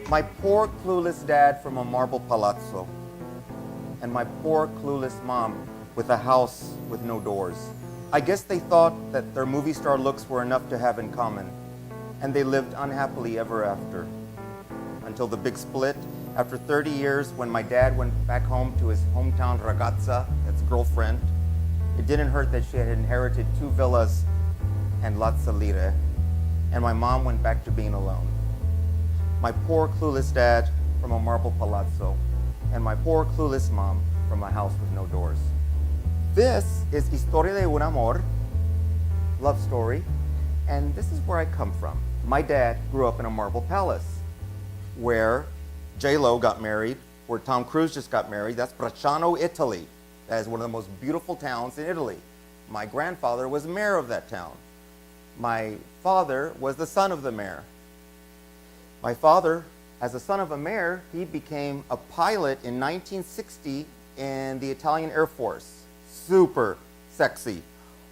My poor clueless dad from a marble palazzo, and my poor clueless mom with a house with no doors. I guess they thought that their movie star looks were enough to have in common, and they lived unhappily ever after. Until the big split, after 30 years, when my dad went back home to his hometown ragazza, that's girlfriend. It didn't hurt that she had inherited 2 villas and lots of lire, and my mom went back to being alone. My poor clueless dad from a marble palazzo, and my poor clueless mom from a house with no doors. This is Historia de un Amor, love story, and this is where I come from. My dad grew up in a marble palace, where J-Lo got married, where Tom Cruise just got married. That's Bracciano, Italy. That is one of the most beautiful towns in Italy. My grandfather was mayor of that town. My father was the son of the mayor. My father, as a son of a mayor, he became a pilot in 1960 in the Italian Air Force. Super sexy.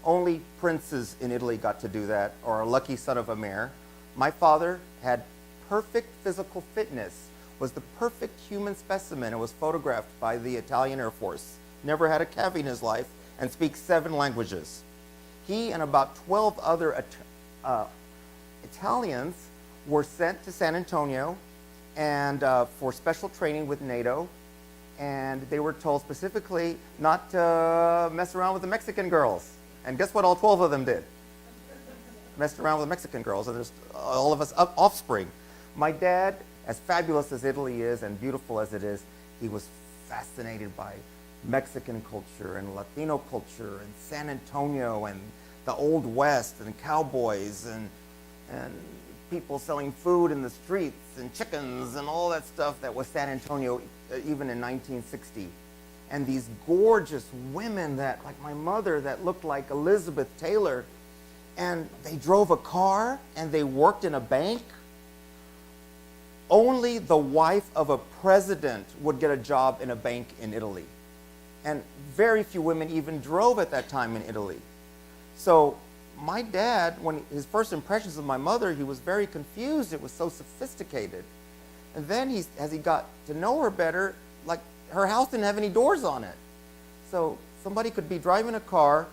Only princes in Italy got to do that, or a lucky son of a mayor. My father had perfect physical fitness, was the perfect human specimen, and was photographed by the Italian Air Force. Never had a cavity in his life, and speaks 7 languages. He and about 12 other Italians were sent to San Antonio and for special training with NATO, and they were told specifically not to mess around with the Mexican girls. And guess what all 12 of them did? Messed around with the Mexican girls, and there's all of us offspring. My dad, as fabulous as Italy is and beautiful as it is, he was fascinated by Mexican culture and Latino culture and San Antonio and the Old West and cowboys and people selling food in the streets and chickens and all that stuff that was San Antonio even in 1960. And these gorgeous women that, like my mother, that looked like Elizabeth Taylor, and they drove a car and they worked in a bank. Only the wife of a president would get a job in a bank in Italy. And very few women even drove at that time in Italy. So my dad, when his first impressions of my mother, he was very confused. It was so sophisticated. And then as he got to know her better, like her house didn't have any doors on it. So somebody could be driving a car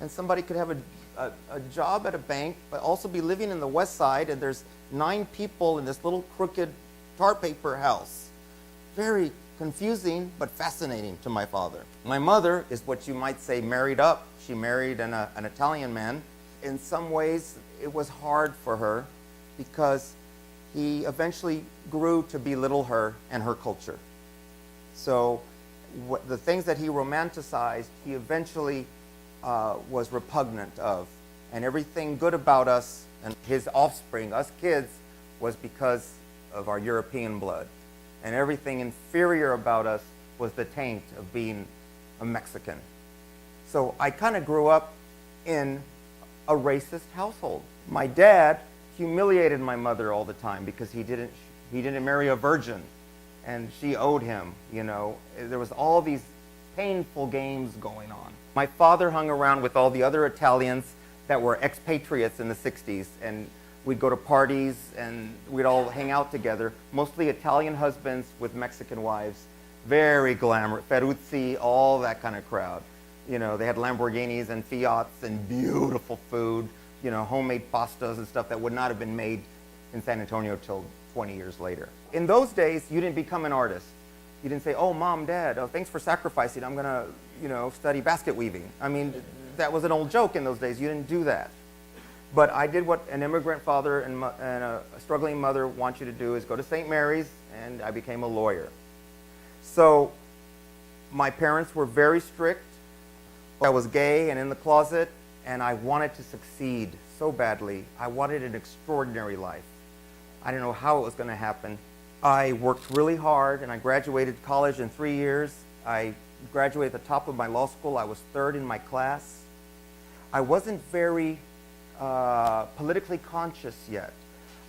and somebody could have a job at a bank, but also be living in the West Side, and there's 9 people in this little crooked tar paper house. Very confusing, but fascinating to my father. My mother is what you might say married up. She married an Italian man. In some ways, it was hard for her because he eventually grew to belittle her and her culture. So the things that he romanticized, he eventually was repugnant of. And everything good about us and his offspring, us kids, was because of our European blood. And everything inferior about us was the taint of being a Mexican. So I kind of grew up in a racist household. My dad humiliated my mother all the time because he didn't marry a virgin, and she owed him, you know. There was all these painful games going on. My father hung around with all the other Italians that were expatriates in the 60s, and we'd go to parties and we'd all hang out together, mostly Italian husbands with Mexican wives, very glamorous, Ferruzzi, all that kind of crowd. You know, they had Lamborghinis and Fiats and beautiful food, you know, homemade pastas and stuff that would not have been made in San Antonio till 20 years later. In those days, you didn't become an artist. You didn't say, oh, Mom, Dad, oh, thanks for sacrificing. I'm gonna, you know, study basket weaving. I mean, that was an old joke in those days. You didn't do that. But I did what an immigrant father and a struggling mother want you to do, is go to St. Mary's, and I became a lawyer. So my parents were very strict. I was gay and in the closet, and I wanted to succeed so badly. I wanted an extraordinary life. I didn't know how it was going to happen. I worked really hard, and I graduated college in 3 years. I graduated at the top of my law school. I was 3rd in my class. I wasn't very politically conscious yet.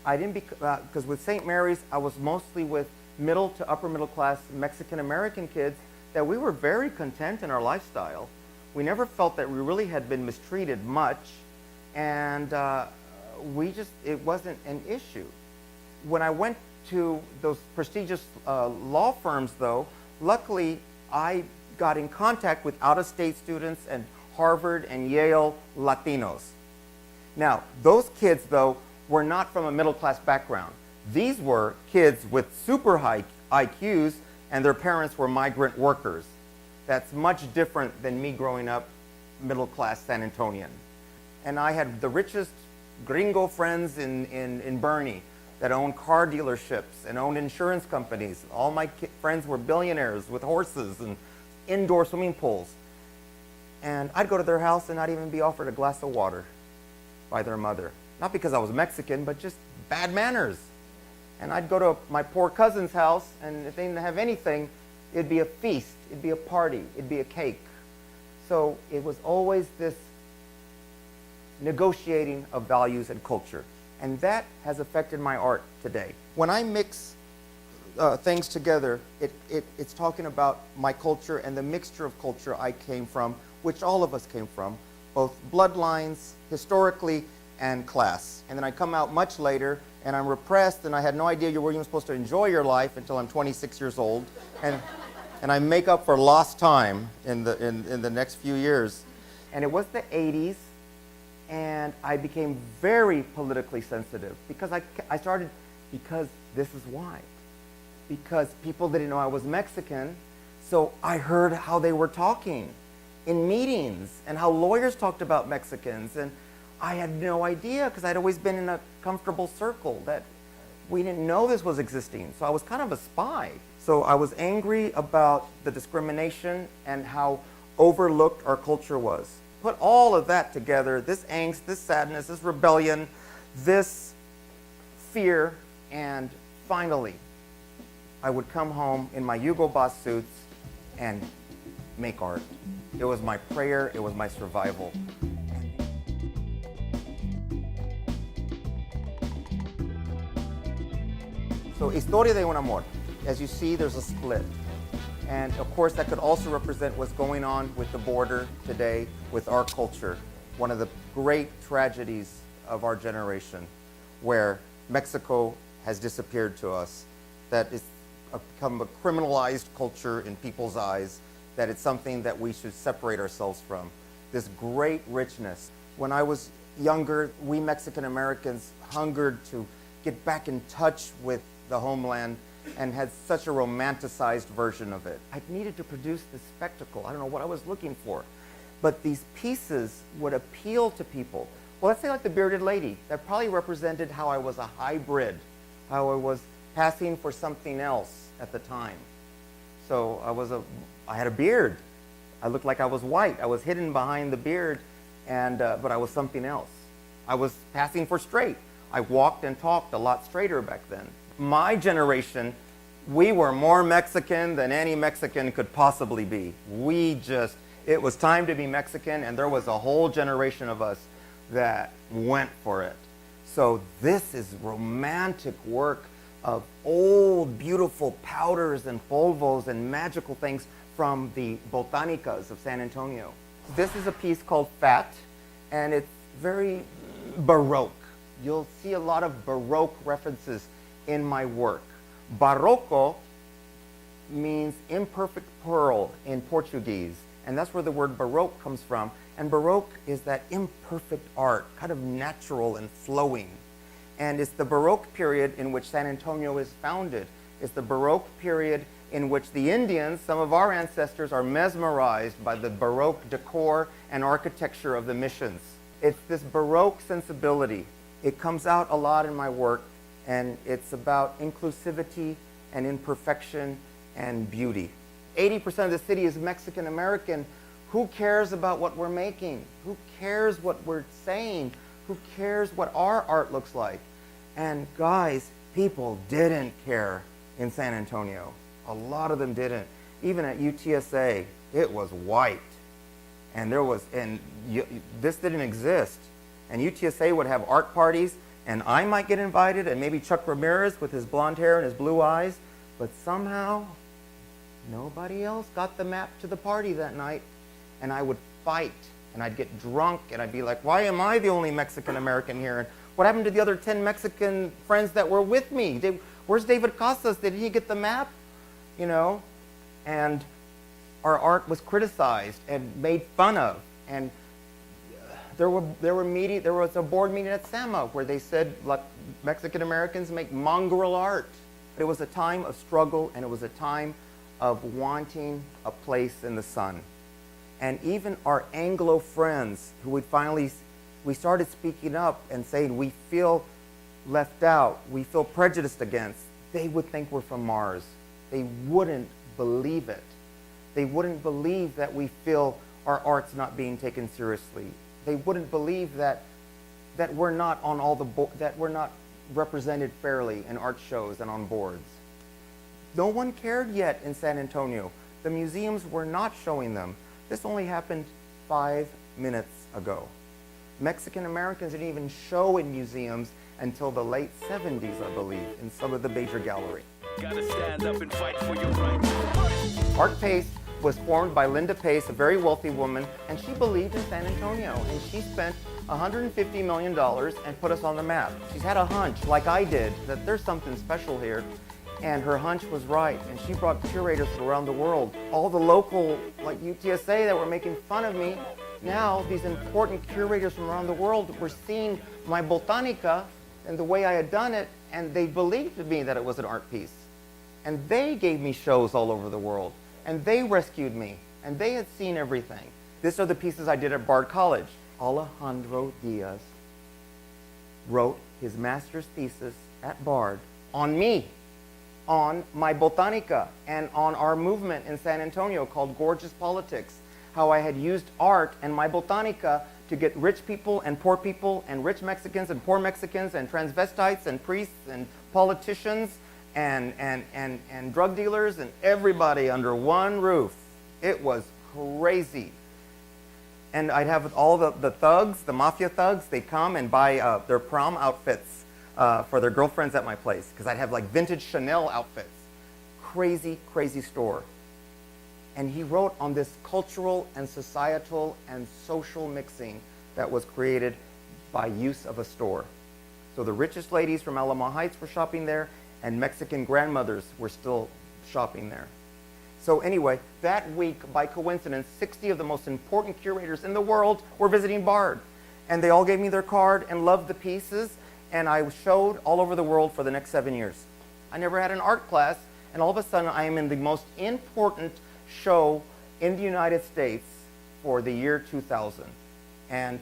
I didn't because with St. Mary's, I was mostly with middle to upper middle class Mexican American kids that we were very content in our lifestyle. We never felt that we really had been mistreated much, and it wasn't an issue. When I went to those prestigious law firms, though, luckily I got in contact with out-of-state students and Harvard and Yale Latinos. Now, those kids, though, were not from a middle-class background. These were kids with super high IQs, and their parents were migrant workers. That's much different than me growing up middle-class San Antonian. And I had the richest gringo friends in Bernie that owned car dealerships and owned insurance companies. All my friends were billionaires with horses and indoor swimming pools. And I'd go to their house and not even be offered a glass of water by their mother. Not because I was Mexican, but just bad manners. And I'd go to my poor cousin's house, and if they didn't have anything, it'd be a feast, it'd be a party, it'd be a cake. So it was always this negotiating of values and culture. And that has affected my art today. When I mix things together, it's talking about my culture and the mixture of culture I came from, which all of us came from, both bloodlines, historically, and class. And then I come out much later, and I'm repressed, and I had no idea you were even supposed to enjoy your life until I'm 26 years old. And I make up for lost time in the next few years. And it was the 80s, and I became very politically sensitive because because this is why. Because people didn't know I was Mexican, so I heard how they were talking in meetings and how lawyers talked about Mexicans, and I had no idea because I'd always been in a comfortable circle that we didn't know this was existing. So I was kind of a spy. So I was angry about the discrimination and how overlooked our culture was. Put all of that together, this angst, this sadness, this rebellion, this fear, and finally, I would come home in my Hugo Boss suits and make art. It was my prayer, it was my survival. So, Historia de un Amor. As you see, there's a split. And of course, that could also represent what's going on with the border today, with our culture. One of the great tragedies of our generation, where Mexico has disappeared to us, that it's become a criminalized culture in people's eyes, that it's something that we should separate ourselves from. This great richness. When I was younger, we Mexican Americans hungered to get back in touch with the homeland and had such a romanticized version of it. I needed to produce this spectacle. I don't know what I was looking for. But these pieces would appeal to people. Well, let's say like the Bearded Lady. That probably represented how I was a hybrid, how I was passing for something else at the time. So I had a beard. I looked like I was white. I was hidden behind the beard, but I was something else. I was passing for straight. I walked and talked a lot straighter back then. My generation, we were more Mexican than any Mexican could possibly be. It was time to be Mexican, and there was a whole generation of us that went for it. So this is romantic work of old, beautiful powders and polvos and magical things from the botanicas of San Antonio. This is a piece called Fat, and it's very Baroque. You'll see a lot of Baroque references in my work. Barroco means imperfect pearl in Portuguese, and that's where the word Baroque comes from. And Baroque is that imperfect art, kind of natural and flowing. And it's the Baroque period in which San Antonio is founded. It's the Baroque period in which the Indians, some of our ancestors, are mesmerized by the Baroque decor and architecture of the missions. It's this Baroque sensibility. It comes out a lot in my work, and it's about inclusivity and imperfection and beauty. 80% of the city is Mexican American. Who cares about what we're making? Who cares what we're saying? Who cares what our art looks like? And guys, people didn't care in San Antonio. A lot of them didn't. Even at UTSA, it was white. And this didn't exist. And UTSA would have art parties, and I might get invited, and maybe Chuck Ramirez with his blonde hair and his blue eyes, but somehow nobody else got the map to the party that night. And I would fight, and I'd get drunk, and I'd be like, why am I the only Mexican American here? And what happened to the other 10 Mexican friends that were with me? Where's David Casas? Did he get the map? You know? And our art was criticized and made fun of. And there was a board meeting at SAMA where they said, like, Mexican Americans make mongrel art. It was a time of struggle, and it was a time of wanting a place in the sun. And even our Anglo friends, who we started speaking up and saying we feel left out, we feel prejudiced against, they would think we're from Mars. They wouldn't believe it. They wouldn't believe that we feel our art's not being taken seriously. They wouldn't believe that we're not on that we're not represented fairly in art shows and on boards. No one cared yet in San Antonio. The museums were not showing them. This only happened 5 minutes ago. Mexican Americans didn't even show in museums until the late 70s, I believe, in some of the major galleries. Gotta stand up and fight for your rights. Art Pace was formed by Linda Pace, a very wealthy woman, and she believed in San Antonio, and she spent $150 million and put us on the map. She's had a hunch, like I did, that there's something special here, and her hunch was right, and she brought curators from around the world. All the local, like UTSA, that were making fun of me, now these important curators from around the world were seeing my botanica and the way I had done it, and they believed in me that it was an art piece. And they gave me shows all over the world. And they rescued me, and they had seen everything. These are the pieces I did at Bard College. Alejandro Diaz wrote his master's thesis at Bard on me, on my botanica, and on our movement in San Antonio called Gorgeous Politics, how I had used art and my botanica to get rich people and rich Mexicans and poor Mexicans and transvestites and priests and politicians and drug dealers and everybody under one roof. It was crazy. And I'd have all the thugs, the mafia thugs, they'd come and buy their prom outfits for their girlfriends at my place, because I'd have like vintage Chanel outfits. Crazy, crazy store. And he wrote on this cultural and societal and social mixing that was created by use of a store. So the richest ladies from Alamo Heights were shopping there, and Mexican grandmothers were still shopping there. So anyway, that week, by coincidence, 60 of the most important curators in the world were visiting Bard. And they all gave me their card and loved the pieces, and I showed all over the world for the next 7 years. I never had an art class, and all of a sudden I am in the most important show in the United States for the year 2000. And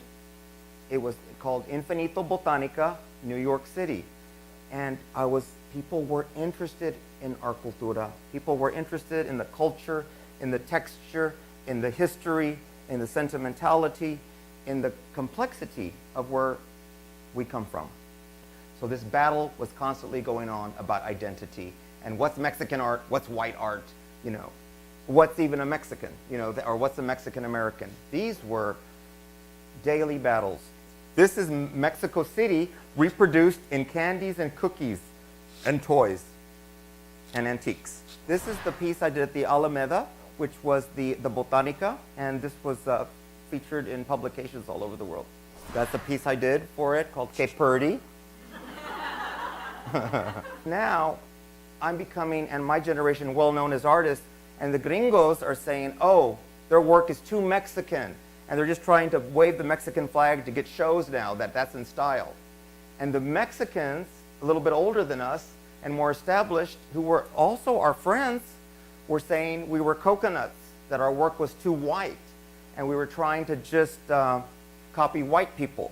it was called Infinito Botanica, New York City. And people were interested in our cultura. People were interested in the culture, in the texture, in the history, in the sentimentality, in the complexity of where we come from. So this battle was constantly going on about identity and what's Mexican art, what's white art, you know, what's even a Mexican, you know, or what's a Mexican American. These were daily battles. This is Mexico City reproduced in candies and cookies and toys and antiques. This is the piece I did at the Alameda, which was the Botanica, and this was featured in publications all over the world. That's a piece I did for it called Que Purdy. Now, I'm becoming, and my generation, well known as artists, and the gringos are saying, oh, their work is too Mexican, and they're just trying to wave the Mexican flag to get shows now, that's in style. And the Mexicans, a little bit older than us and more established, who were also our friends, were saying we were coconuts, that our work was too white, and we were trying to just copy white people.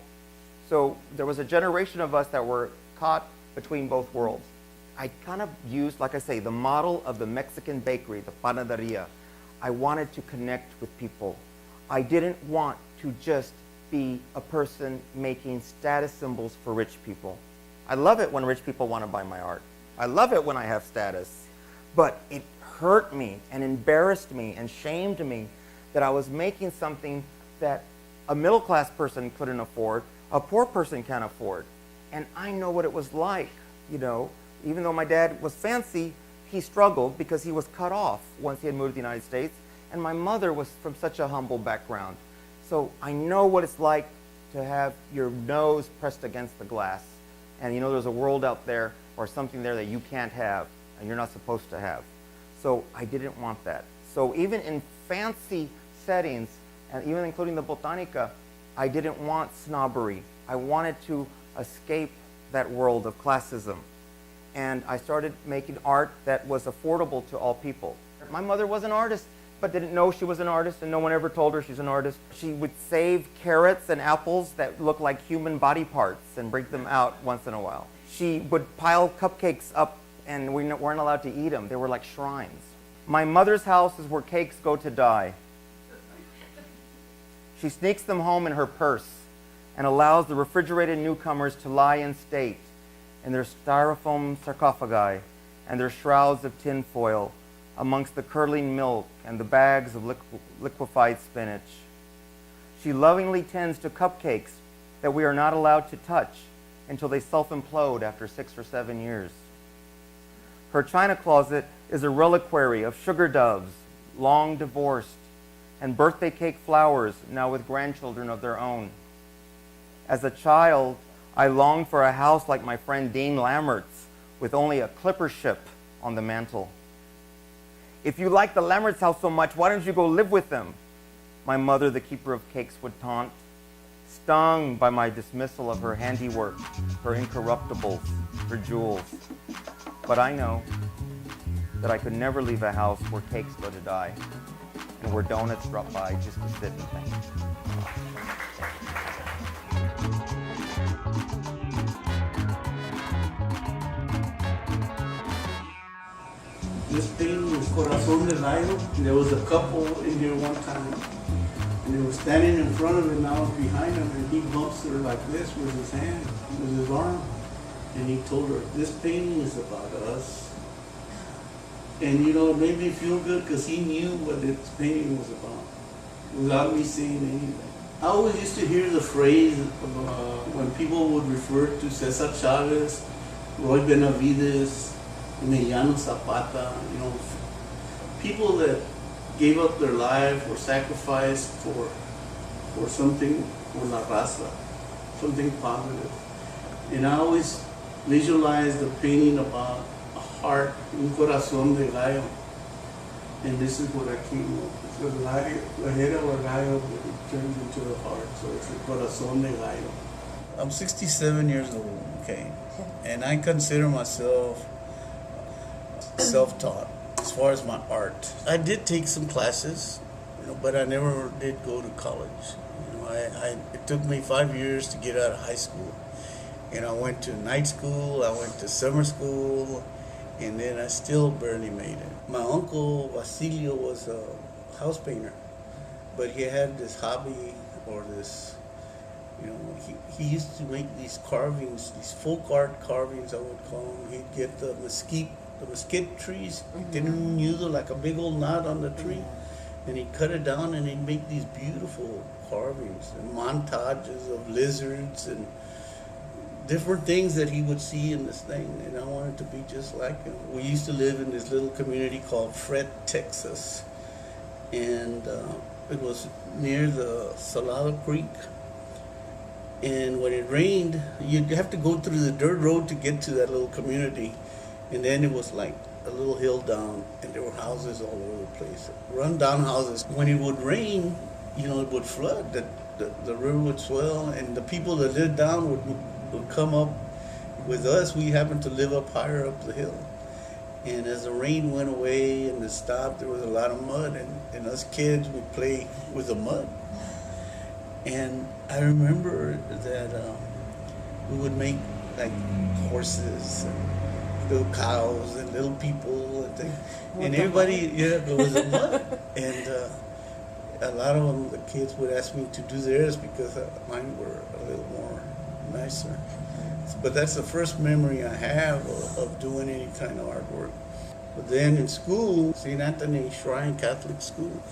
So there was a generation of us that were caught between both worlds. I kind of used, like I say, the model of the Mexican bakery, the panaderia. I wanted to connect with people. I didn't want to just be a person making status symbols for rich people. I love it when rich people want to buy my art. I love it when I have status. But it hurt me and embarrassed me and shamed me that I was making something that a middle-class person couldn't afford, a poor person can't afford. And I know what it was like, you know. Even though my dad was fancy, he struggled because he was cut off once he had moved to the United States. And my mother was from such a humble background. So I know what it's like to have your nose pressed against the glass. And you know there's a world out there, or something there that you can't have and you're not supposed to have. So I didn't want that. So even in fancy settings, and even including the Botanica, I didn't want snobbery. I wanted to escape that world of classism. And I started making art that was affordable to all people. My mother was an artist, but didn't know she was an artist, and no one ever told her she's an artist. She would save carrots and apples that looked like human body parts and break them out once in a while. She would pile cupcakes up, and we weren't allowed to eat them. They were like shrines. My mother's house is where cakes go to die. She sneaks them home in her purse and allows the refrigerated newcomers to lie in state in their styrofoam sarcophagi and their shrouds of tinfoil amongst the curdling milk and the bags of liquefied spinach. She lovingly tends to cupcakes that we are not allowed to touch until they self-implode after 6 or 7 years. Her china closet is a reliquary of sugar doves, long divorced, and birthday cake flowers, now with grandchildren of their own. As a child, I longed for a house like my friend Dean Lammert's, with only a clipper ship on the mantle. If you like the Lammert's house so much, why don't you go live with them? My mother, the keeper of cakes, would taunt, stung by my dismissal of her handiwork, her incorruptibles, her jewels. But I know that I could never leave a house where cakes go to die and where donuts drop by just to sit and think. This painting was Corazón de Gallo. There was a couple in here one time, and they were standing in front of it, and I was behind him, and he bumps her like this with his hand, with his arm, and he told her, "This painting is about us." And you know, it made me feel good because he knew what this painting was about, without me saying anything. I always used to hear the phrase when people would refer to Cesar Chavez, Roy Benavides, Emiliano Zapata, you know, people that gave up their life or sacrificed for something, for la raza, something positive. And I always visualized the painting about a heart, un corazón de gallo. And this is what I came up with. La head of a gallo that turns into a heart, so it's a corazón de gallo. I'm 67 years old, okay, and I consider myself self-taught as far as my art. I did take some classes, you know, but I never did go to college. You know, it took me 5 years to get out of high school. And I went to night school, I went to summer school, and then I still barely made it. My uncle Basilio was a house painter, but he had this hobby, or this, you know, he used to make these carvings, these folk art carvings, I would call them. He'd get the mesquite trees, tenudo, like a big old knot on the tree, and he'd cut it down and he'd make these beautiful carvings and montages of lizards and different things that he would see in this thing, and I wanted to be just like him. We used to live in this little community called Fred, Texas, and it was near the Salado Creek. And when it rained, you'd have to go through the dirt road to get to that little community. And then it was like a little hill down, and there were houses all over the place, run down houses. When it would rain, you know, it would flood, the river would swell, and the people that lived down would come up with us. We happened to live up higher up the hill. And as the rain went away and it stopped, there was a lot of mud, and us kids would play with the mud. And I remember that we would make like horses and little cows and little people and things. And everybody, yeah, there was a mud. And a lot of them, the kids would ask me to do theirs because mine were a little more nicer. But that's the first memory I have of doing any kind of artwork. But then in school, St. Anthony Shrine Catholic School,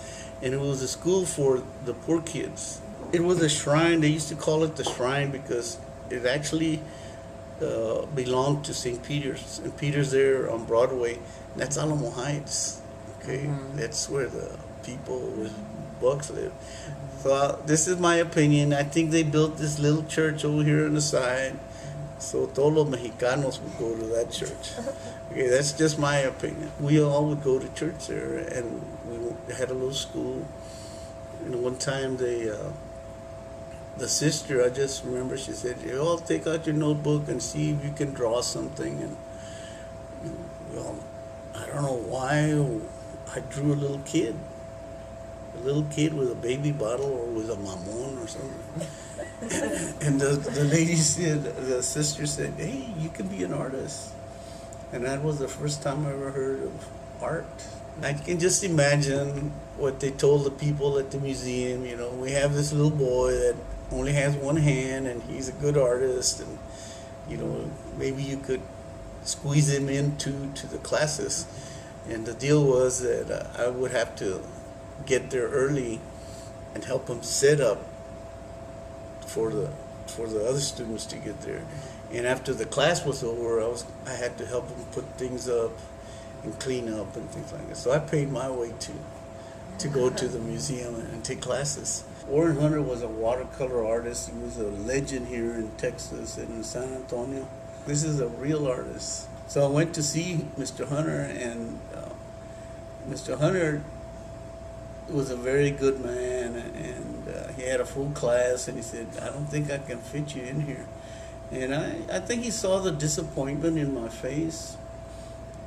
and it was a school for the poor kids. It was a shrine. They used to call it the shrine because it actually belonged to St. Peter's. And Peter's there on Broadway. That's Alamo Heights. Okay, that's where the people with bucks live. So this is my opinion. I think they built this little church over here on the side So todos los Mexicanos would go to that church. Okay, that's just my opinion. We all would go to church there, and we had a little school. And one time the sister, I just remember, she said, "You all take out your notebook and see if you can draw something." And well, I don't know why I drew a little kid with a baby bottle or with a mamon or something. And the lady said, the sister said, "Hey, you can be an artist." And that was the first time I ever heard of art. I can just imagine what they told the people at the museum. You know, we have this little boy that only has one hand and he's a good artist, and you know, maybe you could squeeze him into the classes. And the deal was that I would have to get there early and help him set up for the other students to get there. And after the class was over, I had to help him put things up and clean up and things like that. So I paid my way to go to the museum and take classes. Warren Hunter was a watercolor artist. He was a legend here in Texas and in San Antonio. This is a real artist. So I went to see Mr. Hunter, and Mr. Hunter was a very good man, and he had a full class, and he said, "I don't think I can fit you in here." And I think he saw the disappointment in my face,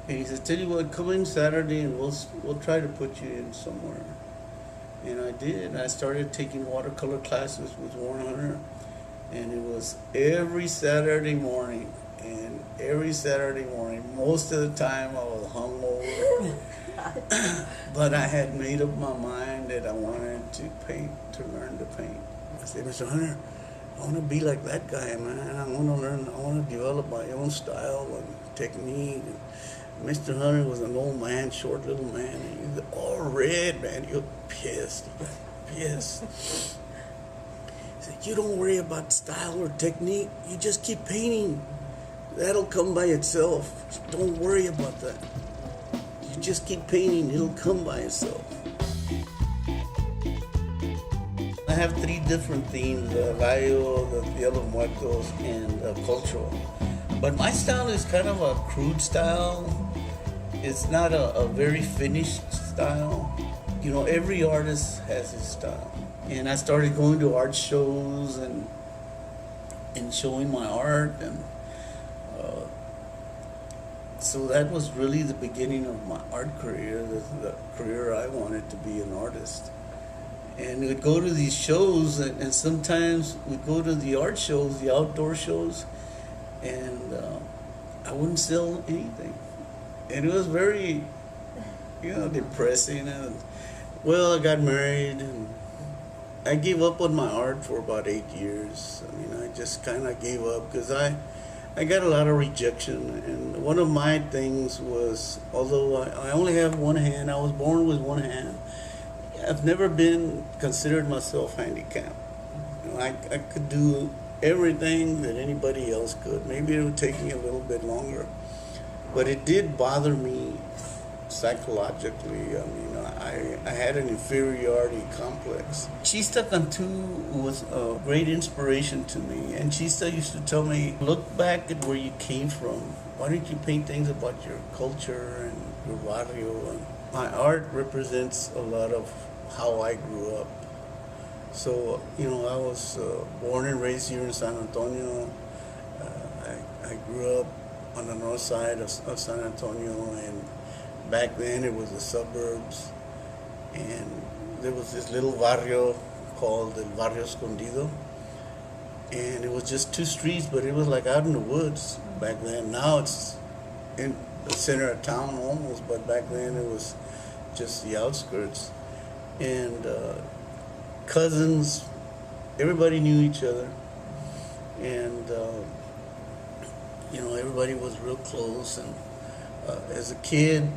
and he said, "Tell you what, come in Saturday and we'll try to put you in somewhere." And I did. I started taking watercolor classes with Warren Hunter, and it was every Saturday morning. And every Saturday morning, most of the time I was hungover, but I had made up my mind that I wanted to paint, to learn to paint. I said, "Mr. Hunter, I want to be like that guy, man. I want to develop my own style and technique." And Mr. Hunter was an old man, short little man, and he was all red, man. He was pissed. He got pissed. He said, "You don't worry about style or technique. You just keep painting. That'll come by itself. Don't worry about that. You just keep painting. It'll come by itself." I have 3 different themes: the Rayo, the Dia de los Muertos, and cultural. But my style is kind of a crude style. It's not a very finished style. You know, every artist has his style. And I started going to art shows and showing my art, and so that was really the beginning of my art career, the career I wanted to be an artist. And we'd go to these shows, and sometimes we'd go to the art shows, the outdoor shows, and I wouldn't sell anything. And it was very, depressing. And, well, I got married, and I gave up on my art for about 8 years. I mean, I just kind of gave up because I got a lot of rejection. And one of my things was, although I only have one hand, I was born with one hand, I've never been considered myself handicapped. You know, I could do everything that anybody else could. Maybe it would take me a little bit longer, but it did bother me psychologically. I mean, I had an inferiority complex. Chista Cantu was a great inspiration to me, and Chista used to tell me, "Look back at where you came from. Why don't you paint things about your culture and your barrio?" And my art represents a lot of how I grew up. So, I was born and raised here in San Antonio. I grew up on the north side of San Antonio, and back then it was the suburbs. And there was this little barrio called El Barrio Escondido. And it was just 2 streets, but it was like out in the woods back then. Now it's in the center of town almost, but back then it was just the outskirts. And cousins, everybody knew each other, and everybody was real close. And as a kid,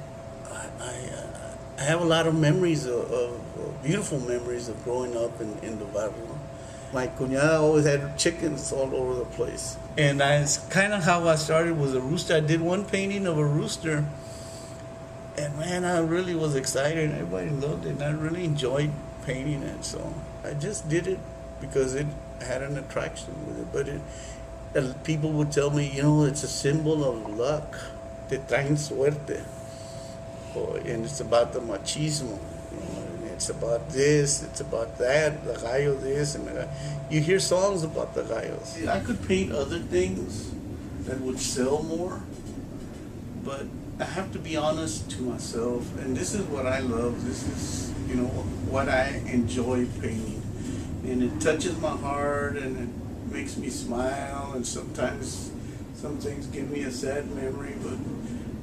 I have a lot of memories of beautiful memories of growing up in the barrio. My cuñada always had chickens all over the place, and it's kind of how I started with a rooster. I did one painting of a rooster, and man, I really was excited. Everybody loved it, and I really enjoyed painting it. So I just did it because it had an attraction with it. But And people would tell me, it's a symbol of luck. Te traen suerte. And it's about the machismo. And it's about this, it's about that, the gallo this, and you hear songs about the gallos. I could paint other things that would sell more, but I have to be honest to myself, and this is what I love. This is, what I enjoy painting, and it touches my heart, and it makes me smile, and sometimes some things give me a sad memory,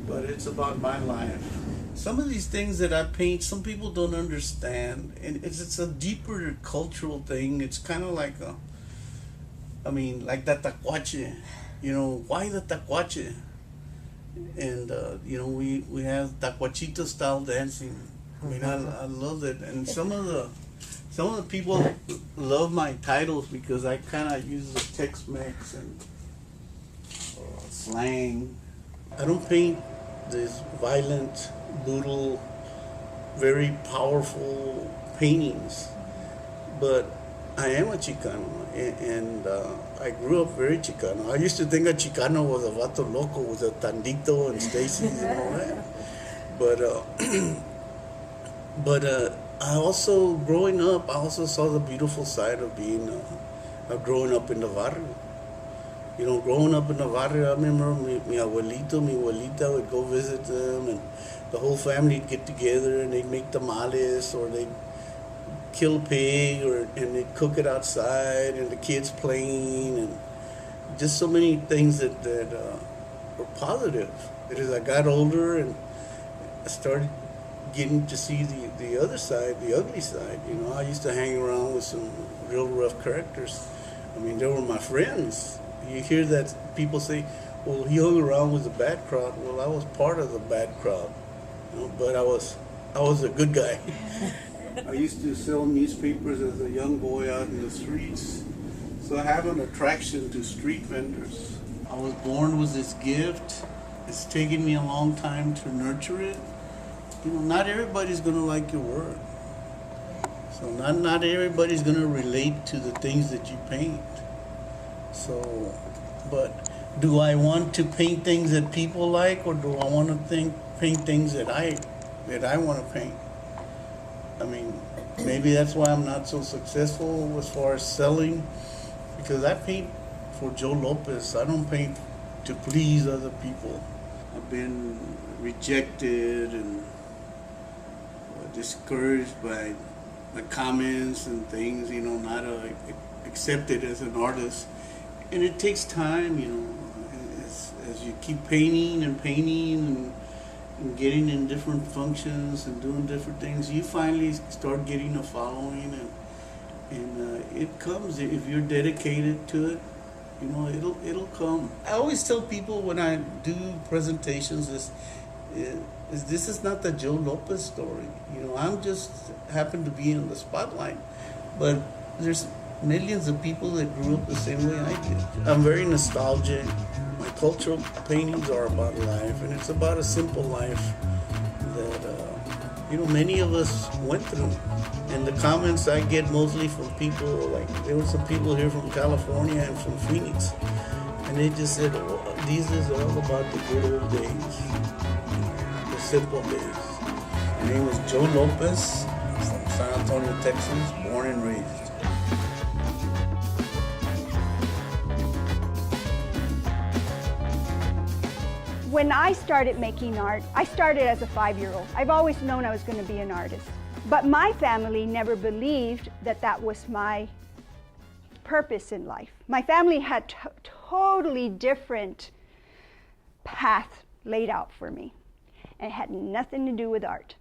but it's about my life. Some of these things that I paint, some people don't understand, and it's a deeper cultural thing. It's kind of like like the tacuache. Why the tacuache? And we have tacuachito style dancing. I love it, and some of the people love my titles because I kind of use the Tex-Mex and slang. I don't paint this violent, brutal, very powerful paintings, but I am a Chicano, and I grew up very Chicano. I used to think a Chicano was a vato loco with a tandito and Stacy's and all that. But I also, growing up, I also saw the beautiful side of being, of growing up in the barrio. Growing up in the barrio, I remember mi abuelito, mi abuelita would go visit them, and the whole family would get together and they'd make tamales, or they'd kill a pig, and they'd cook it outside, and the kids playing, and just so many things that were positive. As I got older and I started getting to see the other side, the ugly side, I used to hang around with some real rough characters. They were my friends. You hear that people say, well, he hung around with the bad crowd. Well, I was part of the bad crowd, but I was a good guy. I used to sell newspapers as a young boy out in the streets, so I have an attraction to street vendors. I was born with this gift. It's taken me a long time to nurture it. Not everybody's going to like your work. So not everybody's going to relate to the things that you paint. So, but do I want to paint things that people like, or do I want to paint things that I want to paint? Maybe that's why I'm not so successful as far as selling, because I paint for Joe Lopez. I don't paint to please other people. I've been rejected and discouraged by the comments and things, not accepted as an artist. And it takes time, as you keep painting and getting in different functions and doing different things, you finally start getting a following, and it comes if you're dedicated to it. It'll come. I always tell people when I do presentations, this is not the Joe Lopez story. I'm just happen to be in the spotlight, but there's millions of people that grew up the same way I did. I'm very nostalgic. My cultural paintings are about life, and it's about a simple life that many of us went through. And the comments I get mostly from people, like there were some people here from California and from Phoenix, and they just said, "These is all about the good old days, the simple days." My name is Joe Lopez, from San Antonio, Texas, born and raised. When I started making art, I started as a 5-year-old. I've always known I was going to be an artist. But my family never believed that that was my purpose in life. My family had totally different path laid out for me. And it had nothing to do with art.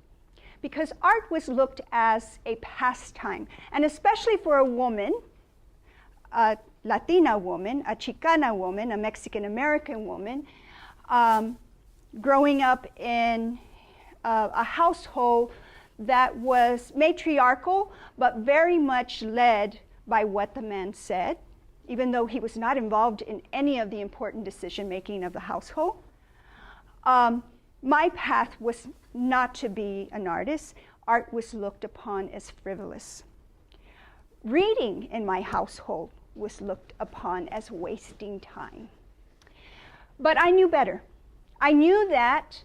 Because art was looked as a pastime. And especially for a woman, a Latina woman, a Chicana woman, a Mexican-American woman, growing up in a household that was matriarchal, but very much led by what the man said, even though he was not involved in any of the important decision-making of the household. My path was not to be an artist. Art was looked upon as frivolous. Reading in my household was looked upon as wasting time. But I knew better. I knew that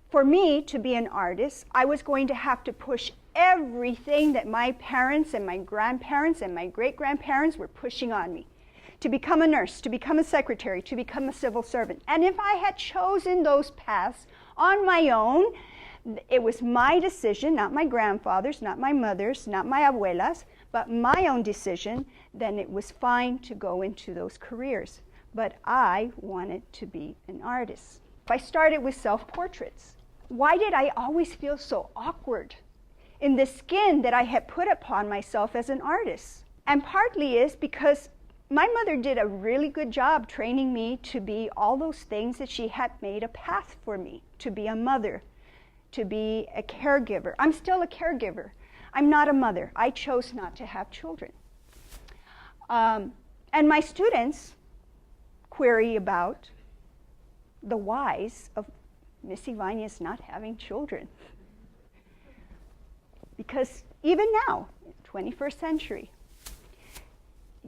for me to be an artist, I was going to have to push everything that my parents and my grandparents and my great-grandparents were pushing on me. To become a nurse, to become a secretary, to become a civil servant. And if I had chosen those paths on my own, it was my decision, not my grandfather's, not my mother's, not my abuela's, but my own decision, then it was fine to go into those careers. But I wanted to be an artist. I started with self-portraits. Why did I always feel so awkward in the skin that I had put upon myself as an artist? And partly is because my mother did a really good job training me to be all those things that she had made a path for me, to be a mother, to be a caregiver. I'm still a caregiver. I'm not a mother. I chose not to have children. And my students query about the whys of Miss Ibanez not having children. Because even now, 21st century,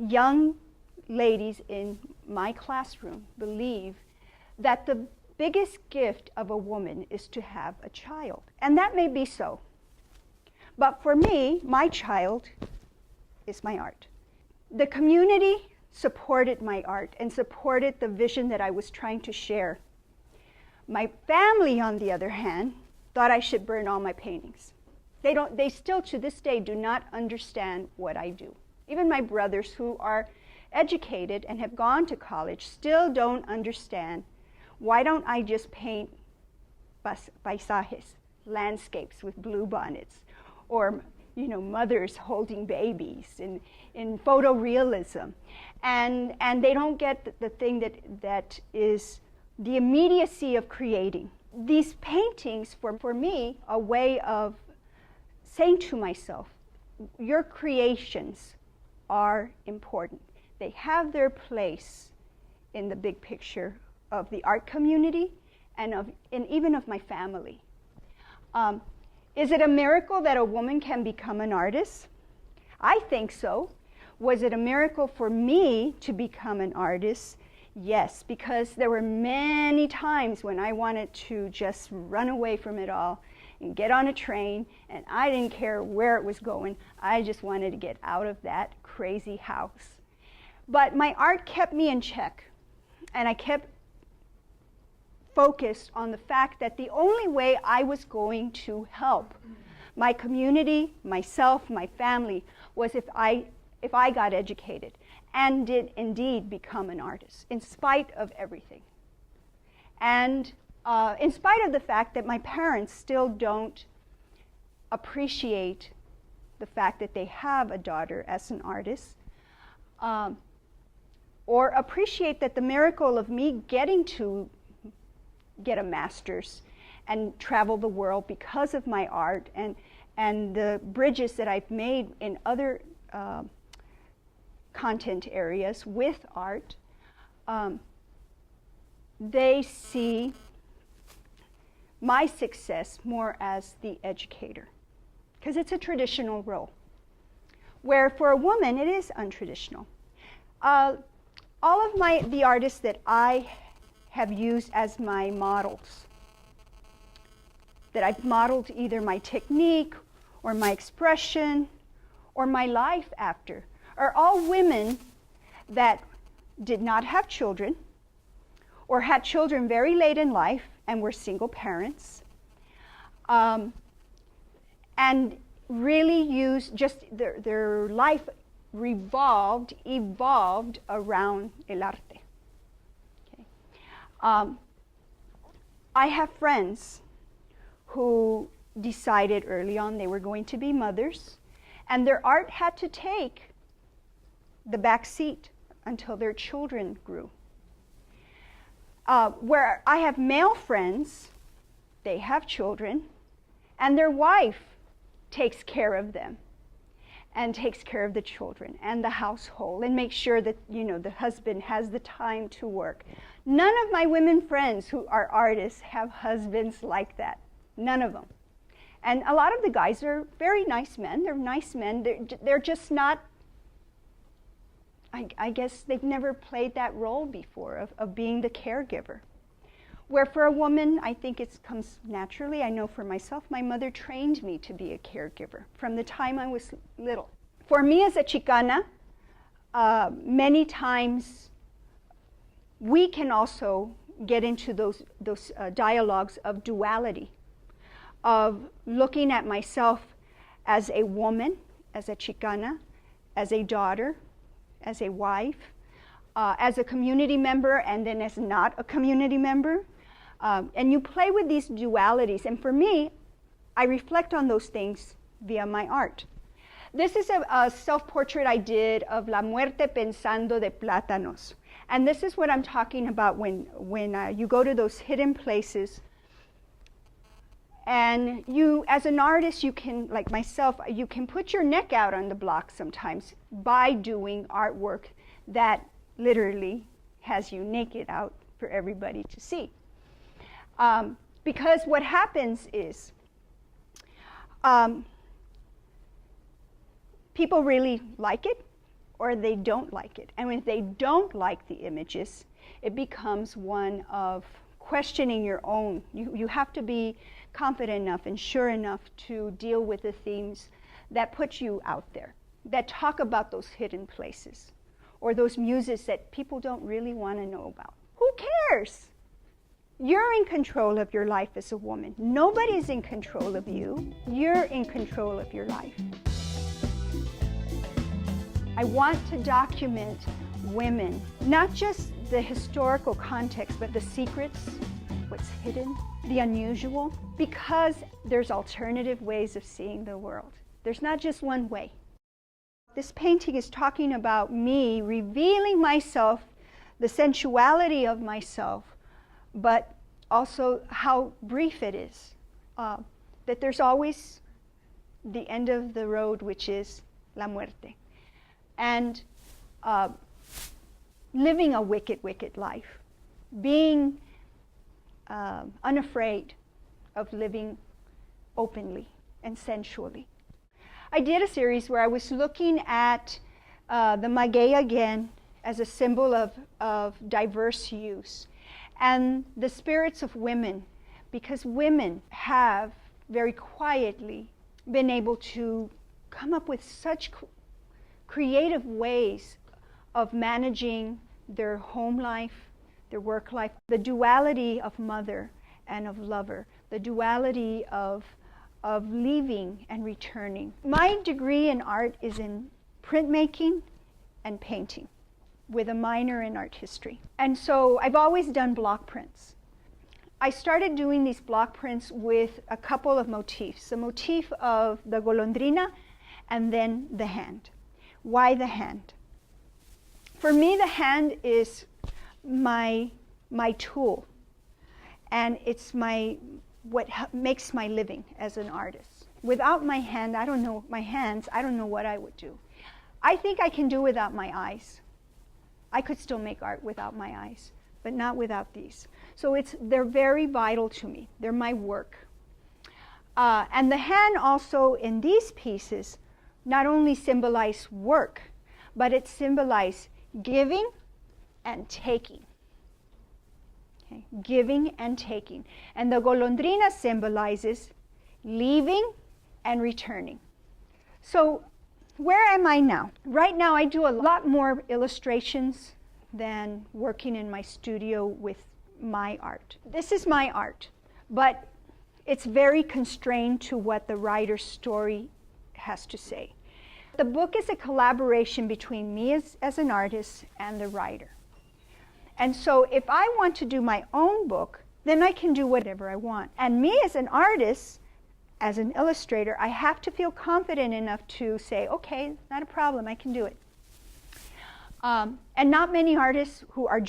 young ladies in my classroom believe that the biggest gift of a woman is to have a child. And that may be so. But for me, my child is my art. The community supported my art and supported the vision that I was trying to share. My family, on the other hand, thought I should burn all my paintings. They still to this day do not understand what I do. Even my brothers who are educated and have gone to college still don't understand. Why don't I just paint paisajes, landscapes with blue bonnets, or mothers holding babies in photorealism, and they don't get the thing that is the immediacy of creating. These paintings, for me, a way of saying to myself, your creations are important. They have their place in the big picture of the art community and even of my family. Is it a miracle that a woman can become an artist? I think so. Was it a miracle for me to become an artist? Yes, because there were many times when I wanted to just run away from it all and get on a train, and I didn't care where it was going. I just wanted to get out of that crazy house. But my art kept me in check, and I kept focused on the fact that the only way I was going to help my community, myself, my family, was if I got educated and did indeed become an artist, in spite of everything. And in spite of the fact that my parents still don't appreciate the fact that they have a daughter as an artist, or appreciate that the miracle of me getting to get a master's and travel the world because of my art and the bridges that I've made in other content areas with art, they see my success more as the educator, because it's a traditional role, where for a woman it is untraditional. All of the artists that I have used as my models, that I've modeled either my technique or my expression or my life after, are all women that did not have children or had children very late in life and were single parents, and really used just their life evolved around el arte. Okay. I have friends who decided early on they were going to be mothers, and their art had to take the back seat until their children grew. Where I have male friends, they have children, and their wife takes care of them and takes care of the children and the household and makes sure that the husband has the time to work. None of my women friends who are artists have husbands like that. None of them. And a lot of the guys are very nice men. They're nice men. They're just not I guess they've never played that role before of being the caregiver. Where for a woman, I think it comes naturally. I know for myself, my mother trained me to be a caregiver from the time I was little. For me as a Chicana, many times we can also get into those dialogues of duality, of looking at myself as a woman, as a Chicana, as a daughter, as a wife, as a community member, and then as not a community member. And you play with these dualities. And for me, I reflect on those things via my art. This is a self-portrait I did of La Muerte Pensando de Plátanos. And this is what I'm talking about when you go to those hidden places. And you, as an artist, you can, like myself, you can put your neck out on the block sometimes by doing artwork that literally has you naked out for everybody to see. Because what happens is people really like it or they don't like it. And when they don't like the images, it becomes one of questioning your own. You have to be confident enough and sure enough to deal with the themes that put you out there, that talk about those hidden places or those muses that people don't really want to know about. Who cares? You're in control of your life as a woman. Nobody's in control of you. You're in control of your life. I want to document women, not just the historical context, but the secrets, what's hidden, the unusual, because there's alternative ways of seeing the world. There's not just one way. This painting is talking about me revealing myself, the sensuality of myself, but also how brief it is. That there's always the end of the road, which is la muerte. And living a wicked, wicked life. Being unafraid of living openly and sensually. I did a series where I was looking at the maguey again as a symbol of diverse use and the spirits of women, because women have very quietly been able to come up with such creative ways of managing their home life, their work life, the duality of mother and of lover, the duality of leaving and returning. My degree in art is in printmaking and painting, with a minor in art history. And so I've always done block prints. I started doing these block prints with a couple of motifs, the motif of the golondrina and then the hand. Why the hand? For me, the hand is my tool, and it's what makes my living as an artist. Without my hands, I don't know what I would do. I think I can do without my eyes. I could still make art without my eyes, but not without these. So they're very vital to me. They're my work. And the hand also in these pieces not only symbolize work, but it symbolizes giving and taking. Okay? Giving and taking. And the golondrina symbolizes leaving and returning. So where am I now? Right now I do a lot more illustrations than working in my studio with my art. This is my art, but it's very constrained to what the writer's story has to say. The book is a collaboration between me as an artist and the writer. And so if I want to do my own book, then I can do whatever I want. And me as an artist, as an illustrator, I have to feel confident enough to say, okay, not a problem, I can do it. And not many artists who are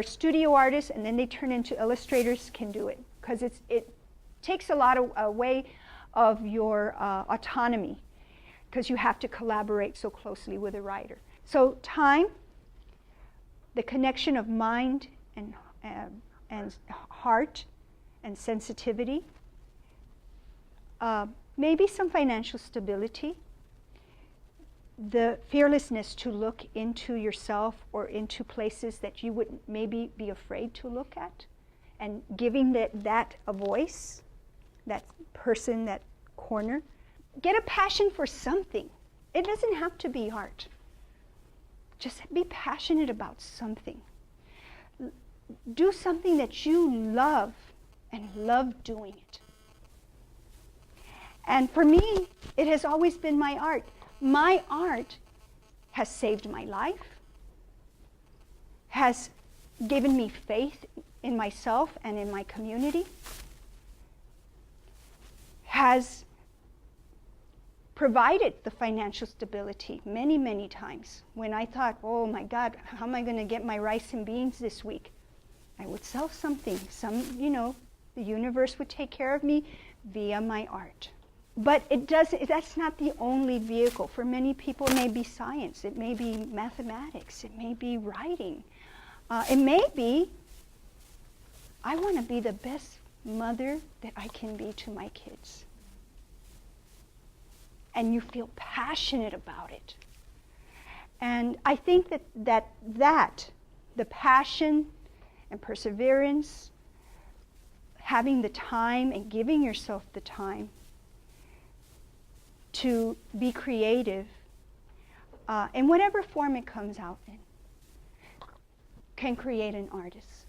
studio artists and then they turn into illustrators can do it, because it takes a lot away of your autonomy, because you have to collaborate so closely with a writer. So time, the connection of mind and heart and sensitivity, maybe some financial stability, the fearlessness to look into yourself or into places that you would maybe be afraid to look at, and giving that a voice, that person, that corner. Get a passion for something. It doesn't have to be art. Just be passionate about something. Do something that you love and love doing it. And for me, it has always been my art. My art has saved my life, has given me faith in myself and in my community, has provided the financial stability many, many times. When I thought, oh my God, how am I going to get my rice and beans this week? I would sell something. The universe would take care of me via my art. But that's not the only vehicle. For many people, it may be science, it may be mathematics, it may be writing. It may be, I want to be the best mother that I can be to my kids. And you feel passionate about it. And I think that the passion and perseverance, having the time and giving yourself the time to be creative in whatever form it comes out in, can create an artist.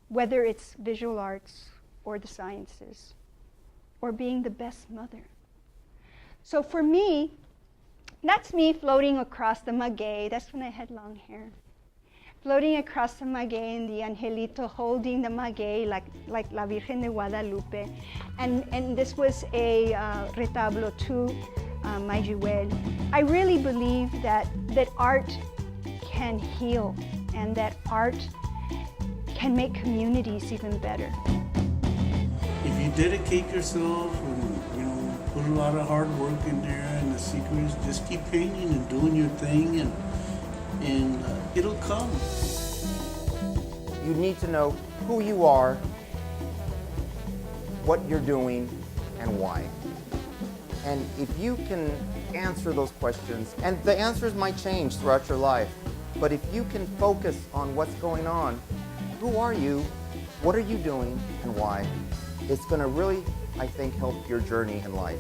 Whether it's visual arts or the sciences or being the best mother. So for me, that's me floating across the maguey. That's when I had long hair. Floating across the maguey and the angelito holding the maguey like La Virgen de Guadalupe. And this was a retablo to my jewel. I really believe that art can heal and that art can make communities even better. If you dedicate yourself and put a lot of hard work in there, and the secret is just keep painting and doing your thing, and it'll come. You need to know who you are, what you're doing, and why. And if you can answer those questions, and the answers might change throughout your life, but if you can focus on what's going on, who are you, what are you doing, and why, it's going to really, I think, help your journey in life.